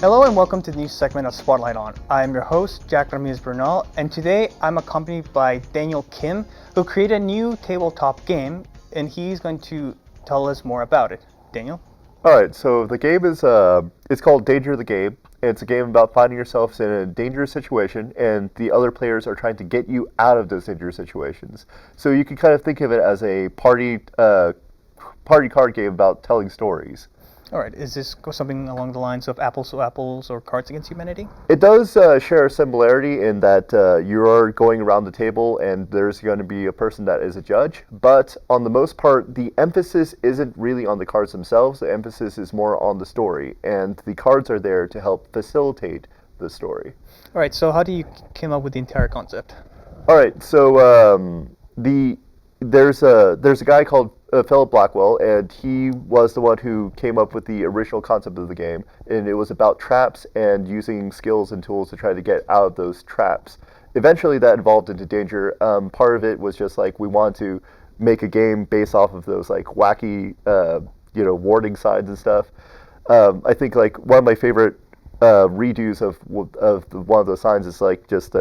Hello and welcome to the new segment of Spotlight On. I am your host, Jack Ramirez-Bernal, and today I'm accompanied by Daniel Kim, who created a new tabletop game, and he's going to tell us more about it. Daniel? All right, so the game is it's called Danger the Game. It's a game about finding yourselves in a dangerous situation, and the other players are trying to get you out of those dangerous situations. So you can kind of think of it as a party card game about telling stories. All right, is this something along the lines of Apples to Apples or Cards Against Humanity? It does share a similarity in that you are going around the table and there's going to be a person that is a judge, but on the most part, the emphasis isn't really on the cards themselves. The emphasis is more on the story, and the cards are there to help facilitate the story. All right, so how do you come up with the entire concept? All right, so there's a guy called Philip Blackwell, and he was the one who came up with the original concept of the game, and it was about traps and using skills and tools to try to get out of those traps. Eventually, that evolved into Danger. Part of it was just like we wanted to make a game based off of those like wacky, warning signs and stuff. I think like one of my favorite redos of one of those signs is like just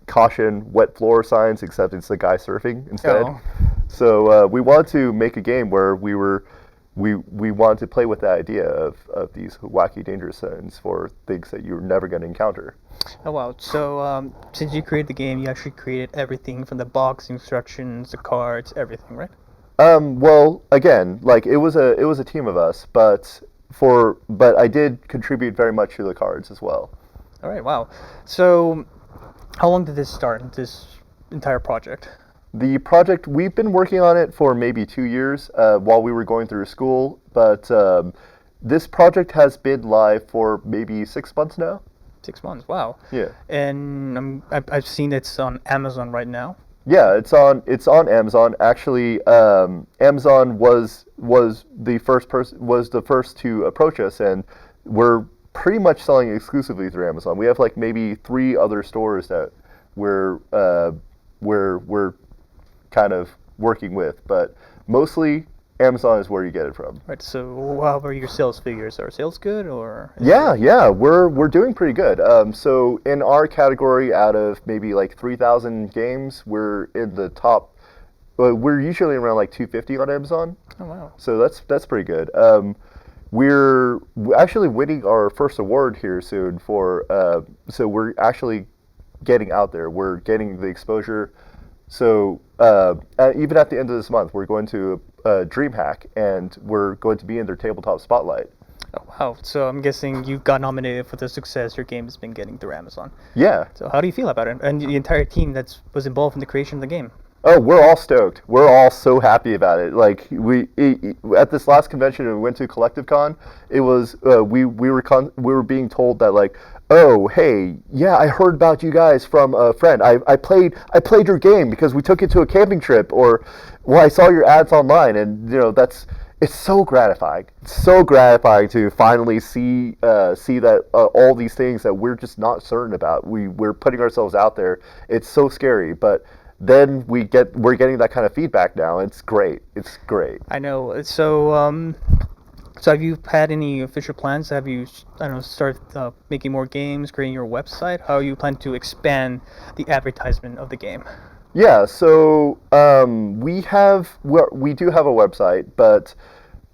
caution, wet floor signs, except it's the guy surfing instead. Oh. So we wanted to make a game where we wanted to play with the idea of these wacky, dangerous signs for things that you're never going to encounter. Oh wow! So since you created the game, you actually created everything from the box, instructions, the cards, everything, right? Well, again, like it was a team of us, but I did contribute very much to the cards as well. All right, wow. So how long did this start, this entire project? The project, we've been working on it for maybe 2 years while we were going through school, but this project has been live for maybe 6 months now. 6 months, wow. Yeah. And I've seen it's on Amazon right now. Yeah, it's on Amazon. Actually, Amazon was the first to approach us, and we're pretty much selling exclusively through Amazon. We have like maybe 3 other stores that we're kind of working with, but mostly Amazon is where you get it from. Right. So how are your sales figures? Are sales good or? Yeah, we're doing pretty good. So in our category, out of maybe like 3,000 games, we're in the top. We're usually around like 250 on Amazon. Oh wow. So that's pretty good. We're actually winning our first award here soon for. So we're actually getting out there. We're getting the exposure. So even at the end of this month, we're going to DreamHack, and we're going to be in their tabletop spotlight. Oh wow! So I'm guessing you got nominated for the success your game has been getting through Amazon. Yeah. So how do you feel about it, and the entire team that was involved in the creation of the game? Oh, we're all stoked. We're all so happy about it. Like at this last convention, we went to Collective Con. It was we were being told that like, oh hey, yeah, I heard about you guys from a friend. I played your game because we took it to a camping trip, or well, I saw your ads online, and it's so gratifying. It's so gratifying to finally see that all these things that we're just not certain about. We're putting ourselves out there. It's so scary, but then we're getting that kind of feedback now. It's great. It's great. I know. So have you had any official plans? Have you, started making more games, creating your website? How you plan to expand the advertisement of the game? Yeah. So we do have a website, but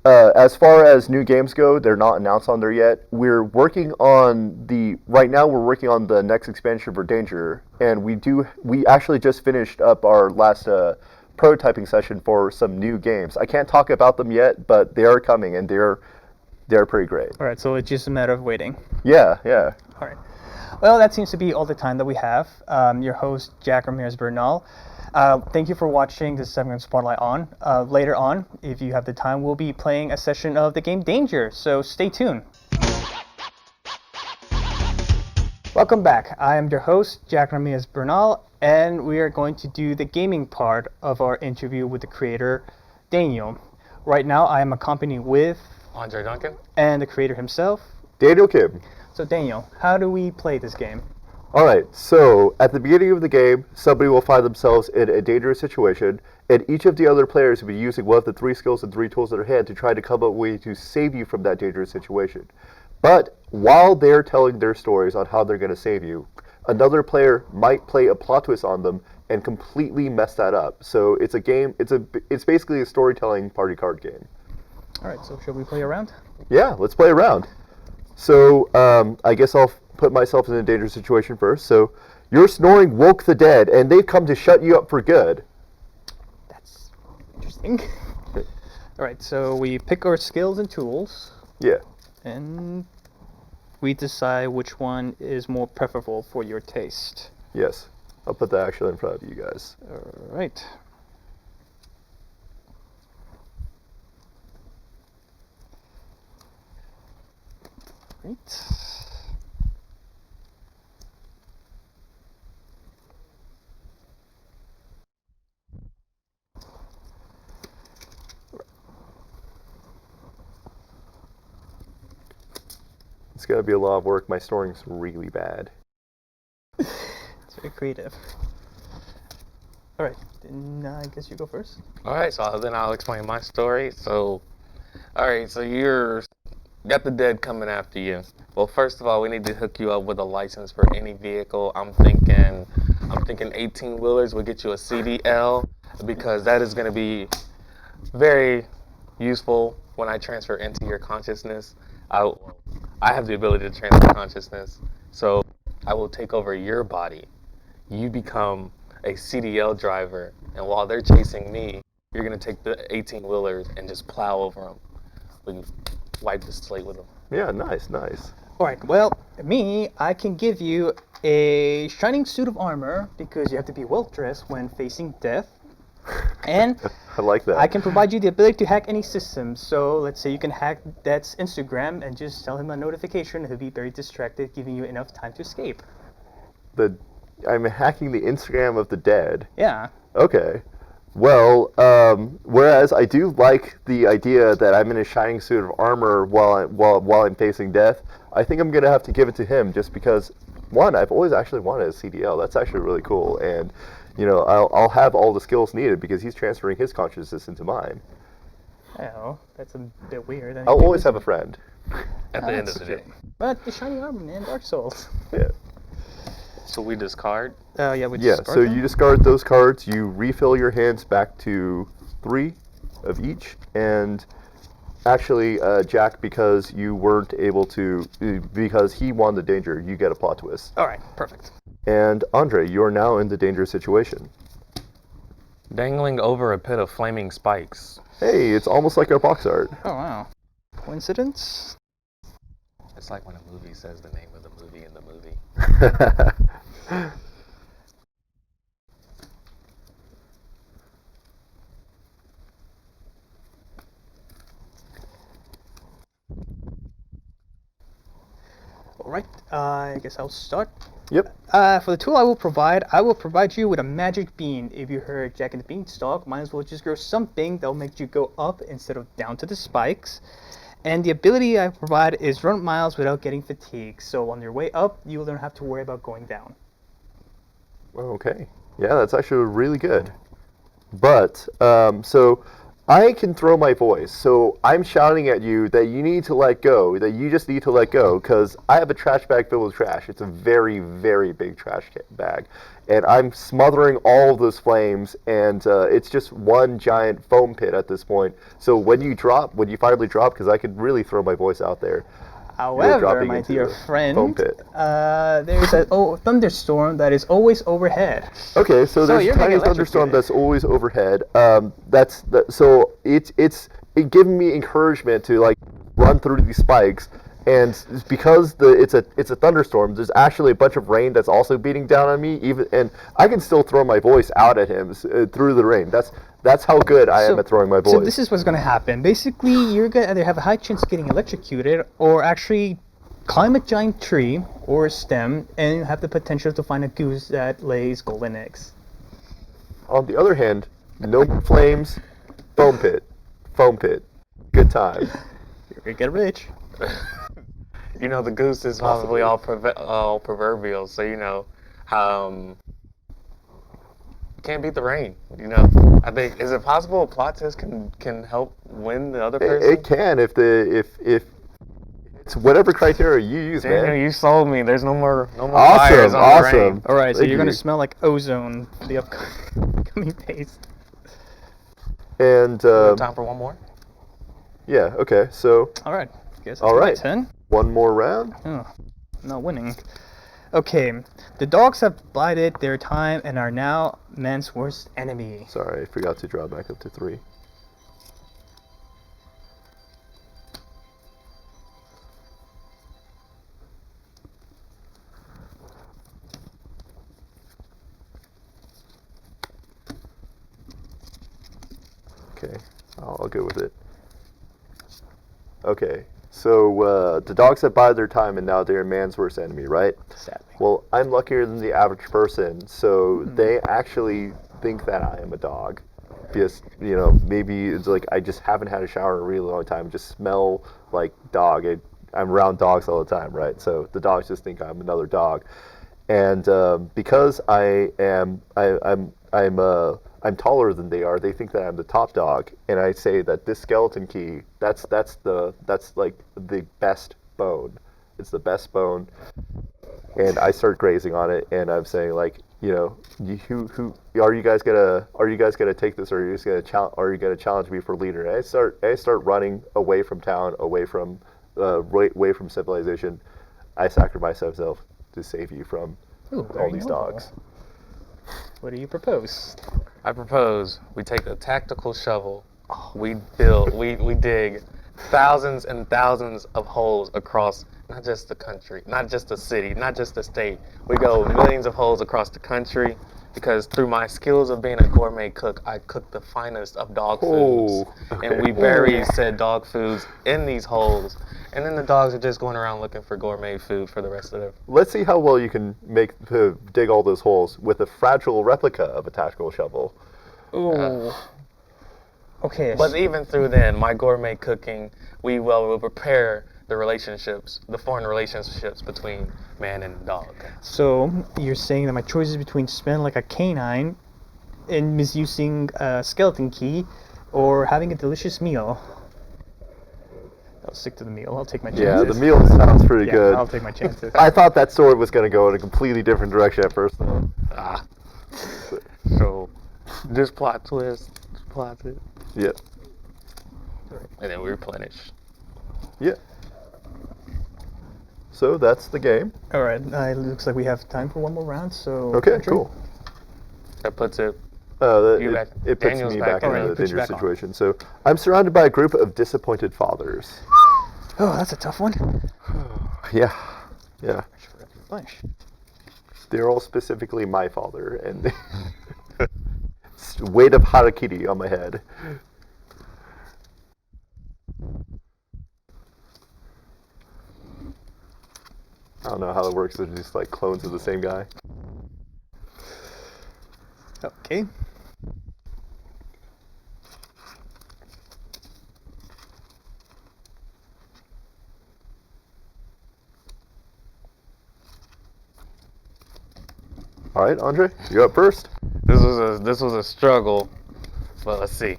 as far as new games go, they're not announced on there yet. Right now we're working on the next expansion for Danger, and we actually just finished up our last prototyping session for some new games. I can't talk about them yet, but they are coming, and they're pretty great. All right, so it's just a matter of waiting. Yeah. All right. Well, that seems to be all the time that we have. Your host, Jack Ramirez-Bernal. Thank you for watching this segment Spotlight On. Later on, if you have the time, we'll be playing a session of the game Danger, so stay tuned. Welcome back. I am your host, Jack Ramirez-Bernal, and we are going to do the gaming part of our interview with the creator, Daniel. Right now, I am accompanied with Andre Duncan and the creator himself, Daniel Kim. So Daniel, how do we play this game? All right, so at the beginning of the game, somebody will find themselves in a dangerous situation, and each of the other players will be using one of the 3 skills and 3 tools in their hand to try to come up with a way to save you from that dangerous situation. But while they're telling their stories on how they're going to save you, another player might play a plot twist on them and completely mess that up. So it's a game. It's basically a storytelling party card game. All right, so shall we play around? Yeah, let's play around. So I guess I'll put myself in a dangerous situation first. So your snoring woke the dead, and they've come to shut you up for good. That's interesting. All right, so we pick our skills and tools, Yeah. and we decide which one is more preferable for your taste. Yes. I'll put that actually in front of you guys. All right. Great. It's going to be a lot of work. My snoring's really bad. It's very creative. All right, then I guess you go first. All right, so then I'll explain my story. So, all right, so you're got the dead coming after you. Well, first of all, we need to hook you up with a license for any vehicle. I'm thinking 18-wheelers will get you a CDL because that is going to be very useful when I transfer into your consciousness. I have the ability to transfer consciousness, so I will take over your body. You become a CDL driver, and while they're chasing me, you're going to take the 18-wheelers and just plow over them. We can wipe the slate with them. Yeah, nice, nice. All right, well, I can give you a shining suit of armor because you have to be well dressed when facing death. And I like that. I can provide you the ability to hack any system. So let's say you can hack Dead's Instagram and just tell him a notification. He'll be very distracted, giving you enough time to escape. I'm hacking the Instagram of the dead. Yeah. Okay. Well, whereas I do like the idea that I'm in a shining suit of armor while I'm facing death, I think I'm gonna have to give it to him just because, one, I've always actually wanted a CDL. That's actually really cool, and I'll have all the skills needed because he's transferring his consciousness into mine. Oh, that's a bit weird. I'll always have a friend. At the end of the day. But the shiny armor, man, Dark Souls. Yeah. So we discard? Yeah, we Yeah, discard so them? you discard those cards, you refill your hands back to 3 of each, and actually, Jack, because you weren't able to, because he won the danger, you get a plot twist. All right, perfect. And Andre, you are now in the dangerous situation. Dangling over a pit of flaming spikes. Hey, it's almost like our box art. Oh, wow. Coincidence? It's like when a movie says the name of the movie in the movie. All right, I guess I'll start. Yep. For the tool I will provide you with a magic bean. If you heard Jack and the Beanstalk, might as well just grow something that'll make you go up instead of down to the spikes. And the ability I provide is run miles without getting fatigued. So on your way up, you don't have to worry about going down. Okay. Yeah, that's actually really good. But, so I can throw my voice. So I'm shouting at you that you need to let go, that you just need to let go, because I have a trash bag filled with trash. It's a very, very big trash bag. And I'm smothering all of those flames, and it's just one giant foam pit at this point. So when you finally drop, because I could really throw my voice out there. However, my dear friend, there's a thunderstorm that is always overhead. Okay, so there's a tiny thunderstorm that's always overhead. So it's giving me encouragement to like run through these spikes, and because it's a thunderstorm, there's actually a bunch of rain that's also beating down on me. And I can still throw my voice out at him through the rain. That's how good I am at throwing my voice. So this is what's going to happen. Basically, you're going to either have a high chance of getting electrocuted or actually climb a giant tree or a stem and have the potential to find a goose that lays golden eggs. On the other hand, no more flames, foam pit. Good time. You're going to get rich. The goose is possibly all proverbial, so can't beat the rain. I think, is it possible a plot twist can help win the other person? It can if it's It's whatever criteria you use, Daniel, man. you sold me. There's no more Awesome, fires on the awesome. rain. All right, so Thank you're gonna you. smell like ozone for the upcoming days. And We have time for one more? yeah, okay. So All right, guess it's All my right. turn. one more round. Oh, not winning. Okay, the dogs have bided their time and are now man's worst enemy. Sorry, I forgot to draw back up to 3. Okay, I'll go with it. Okay, so the dogs have bided their time and now they're man's worst enemy, right? Sadly. Well, I'm luckier than the average person, so they actually think that I am a dog. Because, maybe it's like I just haven't had a shower in a really long time, just smell like dog. I'm around dogs all the time, right? So the dogs just think I'm another dog. And because I'm taller than they are, they think that I'm the top dog. And I say that this skeleton key, that's like the best bone. It's the best bone. And I start grazing on it, and I'm saying like, who are you guys gonna take this, or are you gonna challenge me for leader? And I start running away from town, away from civilization. I sacrifice myself to save you from Ooh, all very these noble. dogs. What do you propose? I propose we take a tactical shovel. We dig thousands and thousands of holes across not just the country, not just the city, not just the state. We go millions of holes across the country because through my skills of being a gourmet cook, I cook the finest of dog foods. And we bury said dog foods in these holes. And then the dogs are just going around looking for gourmet food for the rest of their. Let's see how well you can dig all those holes with a fragile replica of a tactical shovel. Ooh. Okay. But even through then, my gourmet cooking, we will prepare the foreign relationships between man and dog. So you're saying that my choice is between smelling like a canine and misusing a skeleton key, or having a delicious meal. I'll stick to the meal. I'll take my chances. Yeah, the meal sounds pretty Yeah, good. I'll take my chances. I thought that sword was going to go in a completely different direction at first, though. So, this plot twist, plot it, Yeah. and then we replenish. Yeah. So that's the game. All right. It looks like we have time for one more round. So. Okay, Andrew? cool. That puts it. It, back. it puts Daniel's me back back in. in Alright, a puts you dangerous back on. situation. So I'm surrounded by a group of disappointed fathers. Oh, that's a tough one. Yeah. Bunch. They're all specifically my father, and weight of harakiri on my head. I don't know how it works. They're just like clones of the same guy. Okay. All right, Andre, you're up first. This was a struggle, but let's see.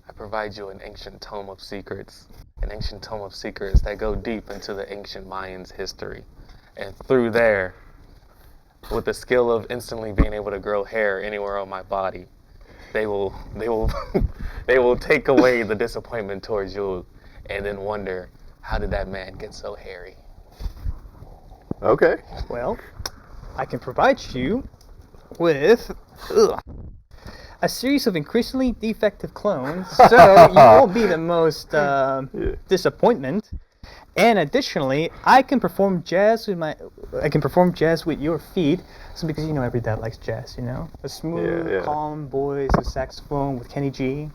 I provide you an ancient tome of secrets that go deep into the ancient Mayans' history, and through there, with the skill of instantly being able to grow hair anywhere on my body, they will they will take away the disappointment towards you, and then wonder, how did that man get so hairy? Okay. Well, I can provide you with a series of increasingly defective clones, so you won't be the most disappointment. And additionally, I can perform jazz with your feet. So because every dad likes jazz, a smooth, Yeah. calm voice, a saxophone with Kenny G.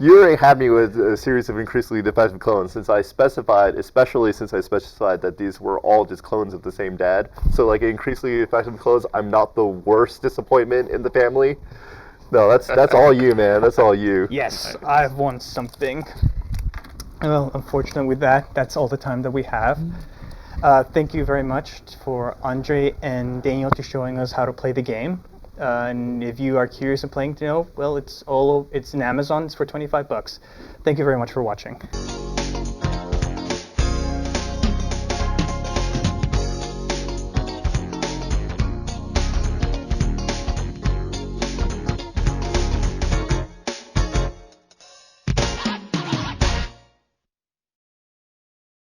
You already had me with a series of increasingly defective clones, especially since I specified that these were all just clones of the same dad. So like increasingly defective clones, I'm not the worst disappointment in the family. No, that's all you, man. That's all you. Yes, I've won something. Well, unfortunately with that, that's all the time that we have. Thank you very much for Andre and Daniel to showing us how to play the game. And if you are curious in playing, well, it's in Amazon. It's for $25. Thank you very much for watching.